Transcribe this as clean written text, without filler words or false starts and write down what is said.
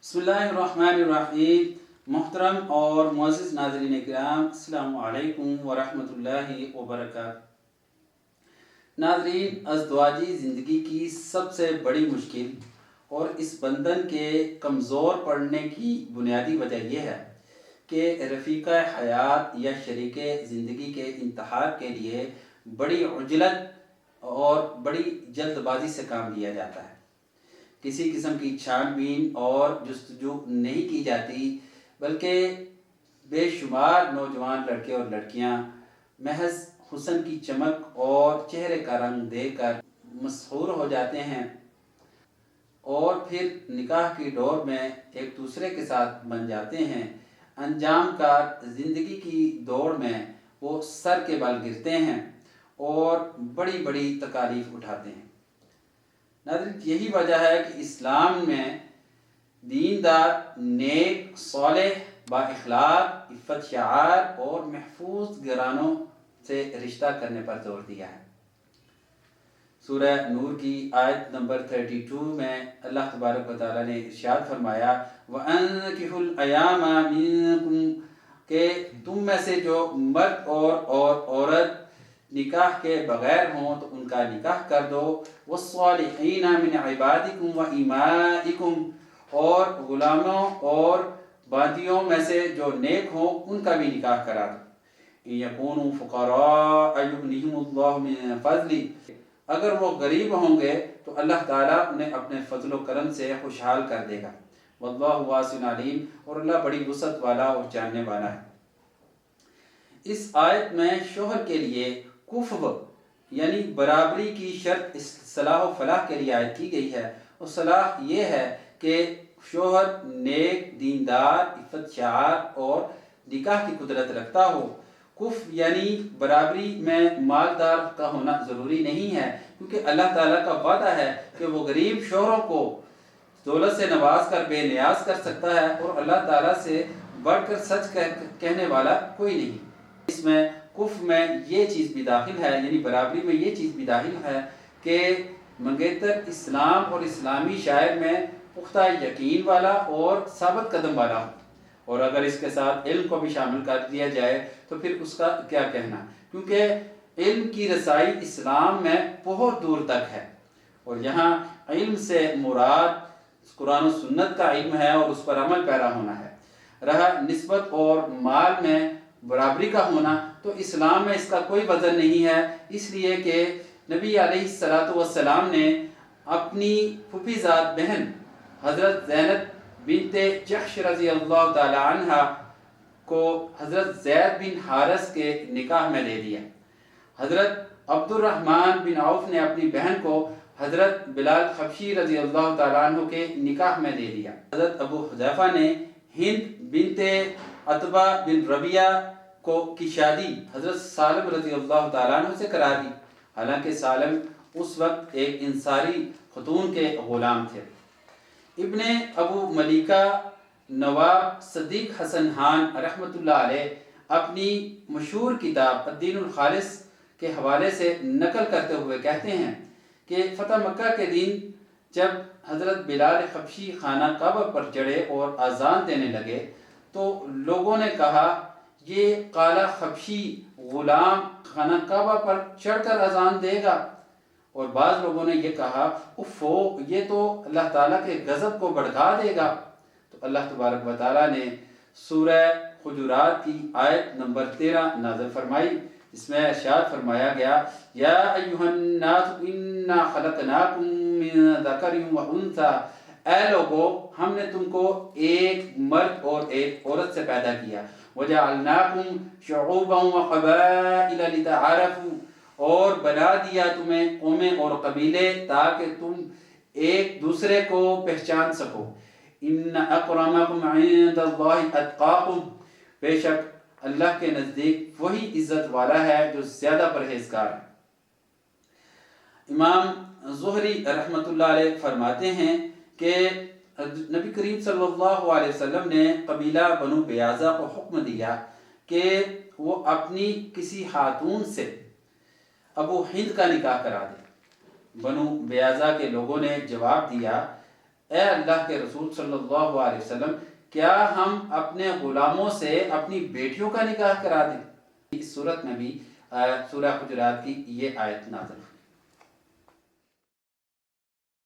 बिस्मिल्लाहिर्रहमानिर्रहीम। मोहतरम और मुअज़्ज़िज़ नाज़रीन किराम, अस्सलामु अलैकुम वरहमतुल्लाहि वबरकातुहू। नाज़रीन, अज़दवाजी ज़िंदगी की सबसे बड़ी मुश्किल और इस बंधन के कमज़ोर पड़ने की बुनियादी वजह यह है कि रफ़ीक़ा हयात या शरीक ज़िंदगी के इंतखाब के लिए बड़ी उजलत और बड़ी जल्दबाजी से काम लिया जाता है। किसी किस्म की छानबीन और जुस्तजू नहीं की जाती, बल्कि बेशुमार नौजवान लड़के और लड़कियां महज हुस्न की चमक और चेहरे का रंग देखकर मशहूर हो जाते हैं और फिर निकाह की डोर में एक दूसरे के साथ बन जाते हैं। अंजाम कार ज़िंदगी की दौड़ में वो सर के बल गिरते हैं और बड़ी बड़ी तकालीफ उठाते हैं। नाज़रीन, यही वजह है कि इस्लाम में दीनदार, नेक, सालेह, बाइखलाक, इफ़्फ़त शार और महफूज घरानों से रिश्ता करने पर जोर दिया है। सूरह नूर की आयत नंबर 32 में अल्लाह तबारक व तआला ने इरशाद फरमाया, वअन्किहुल अयामा मिनकुम, के तुम में से जो मर्द और औरत निकाह के बगैर हों तो उनका निकाह कर दो। वस्सालिहीना मिन इबादिकुम व इमाइकुम, और गुलामों और बांदियों में से जो नेक हों उनका भी निकाह करा दो। इन यकूनु फुक़रा युग़निहिमुल्लाहु मिन फ़ज़्लि, अगर वो गरीब होंगे तो अल्लाह ताला उन्हें अपने फजल व करम से खुशहाल कर देगा। वल्लाहु वासिउन अलीम, और अल्लाह बड़ी वसअत वाला और जानने वाला है। इस आयत में शोहर के लिए कुफ़्व यानी बराबरी की शर्त इस सलाह व फलाह के लिए आयत की गई है। और सलाह ये है कि शोहर नेक, दीनदार, इफ़्फ़त शार और निकाह की कुदरत रखता हो। कुफ़ यानी बराबरी में मालदार का होना ज़रूरी नहीं है, क्योंकि अल्लाह ताला का वादा है कि वो गरीब शोहरों को दौलत से नवाज कर बेनियाज कर सकता है, और अल्लाह ताला से बढ़कर सच कहने वाला कोई नहीं। इसमें कुफ़ में ये चीज़ भी दाखिल है, यानी बराबरी में ये चीज़ भी दाखिल है कि मंगेतर इस्लाम और इस्लामी शायर में पुख्ता यकीन वाला और साबित कदम वाला हो। और अगर इसके साथ इल्म को भी शामिल कर दिया जाए तो फिर उसका क्या कहना, क्योंकि इल्म की रसाई इस्लाम में बहुत दूर तक है। और यहाँ इल्म से मुराद कुरान और सुन्नत का इल्म है और उस पर अमल पैरा होना है। रहा निस्बत और माल में बराबरी का होना, तो इस्लाम में इसका कोई वज़न नहीं है, इसलिए कि नबी अलैहिस्सलातु वस्सलाम ने अपनी फूफीज़ाद बहन हज़रत ज़ैनब बिनते जहश रज़ी अल्लाह ताला अन्हा को हज़रत ज़ैद बिन हारिस के निकाह में दे दिया। हज़रत अब्दुर्रहमान बिन औफ ने अपनी बहन को हज़रत बिलाल हबशी रज़ी अल्लाह ताला अन्हु के निकाह में दे दिया। हज़रत अबू हुज़ैफ़ा ने हिंद बिनते अतबा बिन रबिया की शादी हज़रत सालिम रज़ी अल्लाह ताला अन्हु से करा दी, हालांकि सालिम उस वक्त एक इंसारी खतून के ग़ुलाम थे। इब्ने अबू मलिका नवाब सदीक हसन खान रहमतुल्लाह अलैह अपनी मशहूर किताब अद्दीनुल खालिस के हवाले से नकल करते हुए कहते हैं कि फ़तह मक्का के दिन जब हज़रत बिलाल हबशी खाना काबा पर चढ़े और अजान देने लगे, तो लोगों ने कहा, ये काला हबशी गुलाम खाना काबा पर चढ़कर अजान देगा। और बाज़ लोगों ने ये कहा, उफ़ो, ये तो अल्लाह ताला के गज़ब को भड़का देगा। तो अल्लाह तबारक व तआला ने सूरह हुजुरात की आयत नंबर 13 नाज़िल फरमाई, इसमें इरशाद फरमाया गया, या अय्युहन्नास इन्ना खलक़नाकुम मिन ज़करिन व उन्सा, ऐ लोगो, हमने तुमको एक मर्द और एक औरत से पैदा किया। वजअलनाकुम शुऊबन व क़बाइल लितआरफू, और बना दिया तुम्हें कौमें और कबीले ताकि तुम एक दूसरे को पहचान सको। इन्न अक्रमकुम इंदल्लाहि अत्क़ाकुम, बेशक अल्लाह के नज़दीक वही इज़्ज़त वाला है जो ज़्यादा परहेज़गार है। इमाम ज़ुहरी रहमतुल्लाह अलैह फरमाते हैं कि नबी करीम सल्लल्लाहु अलैहि वसल्लम ने कबीला बनु बयाज़ा को हुक्म दिया कि वो अपनी किसी खातून से अबू हिंद का निकाह करा दे। बनु बयाज़ा के लोगों ने जवाब दिया, اے اللہ کے رسول صلی اللہ علیہ وسلم، کیا ہم اپنے غلاموں سے اپنی بیٹیوں کا نکاح کرا دیں؟ اس صورت میں بھی سورہ حجرات کی یہ آیت نازل ہوئی۔